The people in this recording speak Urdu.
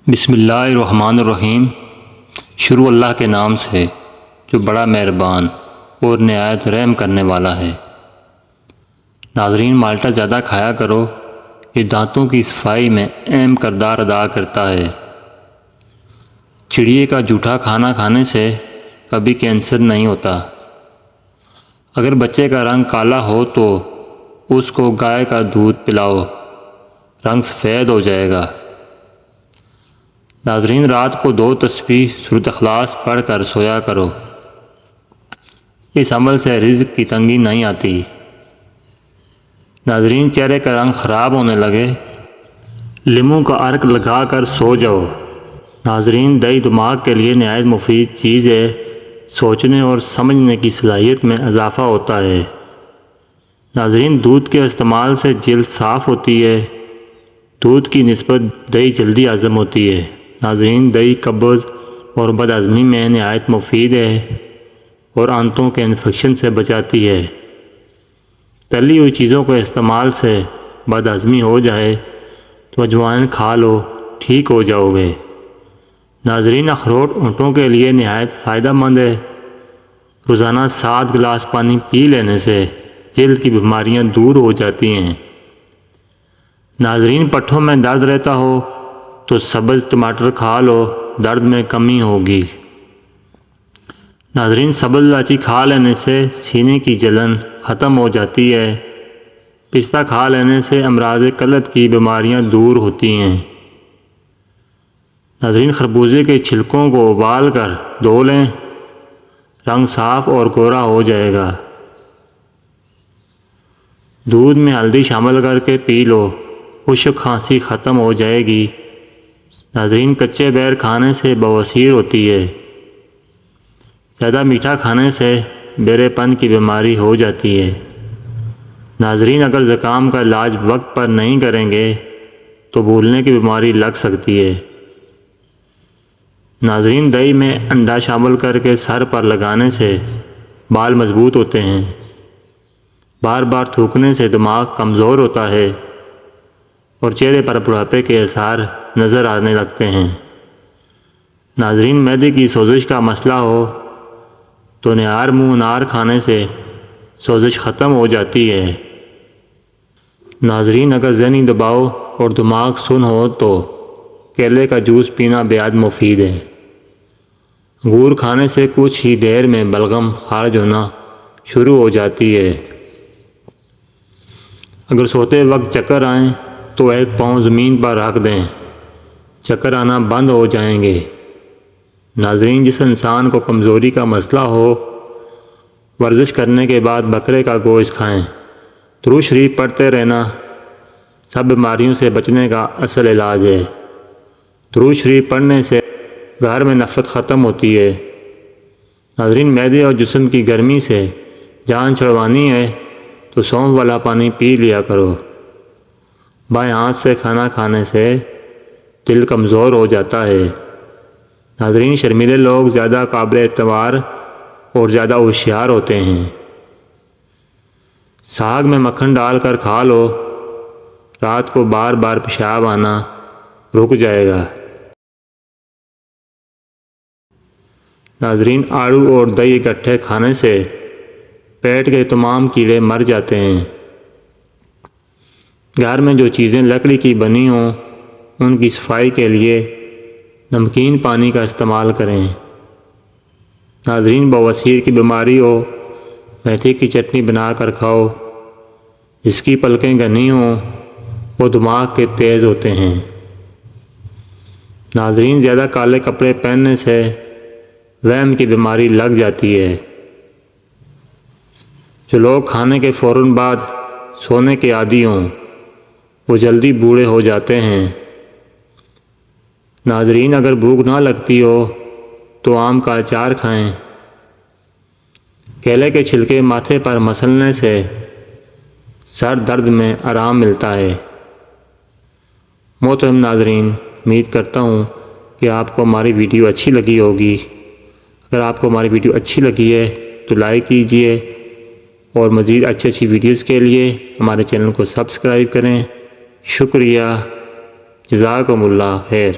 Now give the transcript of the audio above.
بسم اللہ الرحمن الرحیم۔ شروع اللہ کے نام سے جو بڑا مہربان اور نہایت رحم کرنے والا ہے۔ ناظرین، مالٹا زیادہ کھایا کرو، یہ دانتوں کی صفائی میں اہم کردار ادا کرتا ہے۔ چڑیے کا جھوٹا کھانا کھانے سے کبھی کینسر نہیں ہوتا۔ اگر بچے کا رنگ کالا ہو تو اس کو گائے کا دودھ پلاؤ، رنگ سفید ہو جائے گا۔ ناظرین، رات کو 2 تسبیح سورۃ اخلاص پڑھ کر سویا کرو، اس عمل سے رزق کی تنگی نہیں آتی۔ ناظرین، چہرے کا رنگ خراب ہونے لگے، لیموں کا عرق لگا کر سو جاؤ۔ ناظرین، دہی دماغ کے لیے نہایت مفید چیز ہے، سوچنے اور سمجھنے کی صلاحیت میں اضافہ ہوتا ہے۔ ناظرین، دودھ کے استعمال سے جلد صاف ہوتی ہے، دودھ کی نسبت دہی جلدی ہضم ہوتی ہے۔ ناظرین، دہی قبض اور بد ہضمی میں نہایت مفید ہے اور آنتوں کے انفیکشن سے بچاتی ہے۔ تلی ہوئی چیزوں کے استعمال سے بد ہضمی ہو جائے تو اجوائن کھا لو، ٹھیک ہو جاؤ گے۔ ناظرین، اخروٹ اونٹوں کے لیے نہایت فائدہ مند ہے، روزانہ 7 گلاس پانی پی لینے سے جلد کی بیماریاں دور ہو جاتی ہیں۔ ناظرین، پٹھوں میں درد رہتا ہو تو سبز ٹماٹر کھا لو، درد میں کمی ہوگی۔ ناظرین، سبز الائچی کھا لینے سے سینے کی جلن ختم ہو جاتی ہے۔ پستہ کھا لینے سے امراض قلب کی بیماریاں دور ہوتی ہیں۔ ناظرین، خربوزے کے چھلکوں کو ابال کر دھو لیں، رنگ صاف اور گورا ہو جائے گا۔ دودھ میں ہلدی شامل کر کے پی لو، خشک کھانسی ختم ہو جائے گی۔ ناظرین، کچے بیر کھانے سے بواسیر ہوتی ہے، زیادہ میٹھا کھانے سے بیرے پن کی بیماری ہو جاتی ہے۔ ناظرین، اگر زکام کا علاج وقت پر نہیں کریں گے تو بھولنے کی بیماری لگ سکتی ہے۔ ناظرین، دہی میں انڈا شامل کر کے سر پر لگانے سے بال مضبوط ہوتے ہیں۔ بار بار تھوکنے سے دماغ کمزور ہوتا ہے اور چہرے پر بڑھاپے کے آثار نظر آنے لگتے ہیں۔ ناظرین، معدے کی سوزش کا مسئلہ ہو تو نہار منہ انار کھانے سے سوزش ختم ہو جاتی ہے۔ ناظرین، اگر ذہنی دباؤ اور دماغ سن ہو تو کیلے کا جوس پینا بیحد مفید ہے۔ انگور کھانے سے کچھ ہی دیر میں بلغم خارج ہونا شروع ہو جاتی ہے۔ اگر سوتے وقت چکر آئیں تو 1 پاؤں زمین پر رکھ دیں، چکر آنا بند ہو جائیں گے۔ ناظرین، جس انسان کو کمزوری کا مسئلہ ہو، ورزش کرنے کے بعد بکرے کا گوشت کھائیں۔ درود شریف پڑھتے رہنا سب بیماریوں سے بچنے کا اصل علاج ہے۔ درود شریف پڑھنے سے گھر میں نفرت ختم ہوتی ہے۔ ناظرین، معدے اور جسم کی گرمی سے جان چھڑوانی ہے تو سونف والا پانی پی لیا کرو۔ بائیں ہاتھ سے کھانا کھانے سے دل کمزور ہو جاتا ہے۔ ناظرین، شرمیلے لوگ زیادہ قابل اعتبار اور زیادہ ہوشیار ہوتے ہیں۔ ساگ میں مکھن ڈال کر کھا لو، رات کو بار بار پیشاب آنا رک جائے گا۔ ناظرین، آڑو اور دہی اکٹھے کھانے سے پیٹ کے تمام کیڑے مر جاتے ہیں۔ گھر میں جو چیزیں لکڑی کی بنی ہوں ان کی صفائی کے لیے نمکین پانی کا استعمال کریں۔ ناظرین، بواسیر کی بیماری ہو، میتھی کی چٹنی بنا کر کھاؤ، جس کی پلکیں گھنی ہوں وہ دماغ کے تیز ہوتے ہیں۔ ناظرین، زیادہ کالے کپڑے پہننے سے وہم کی بیماری لگ جاتی ہے۔ جو لوگ کھانے کے فوراً بعد سونے کے عادی ہوں وہ جلدی بوڑھے ہو جاتے ہیں۔ ناظرین، اگر بھوک نہ لگتی ہو تو آم کا اچار کھائیں۔ کیلے کے چھلکے ماتھے پر مسلنے سے سر درد میں آرام ملتا ہے۔ محترم ناظرین، امید کرتا ہوں کہ آپ کو ہماری ویڈیو اچھی لگی ہوگی۔ اگر آپ کو ہماری ویڈیو اچھی لگی ہے تو لائک کیجئے اور مزید اچھی ویڈیوز کے لیے ہمارے چینل کو سبسکرائب کریں۔ شکریہ، جزاکم اللہ خیر۔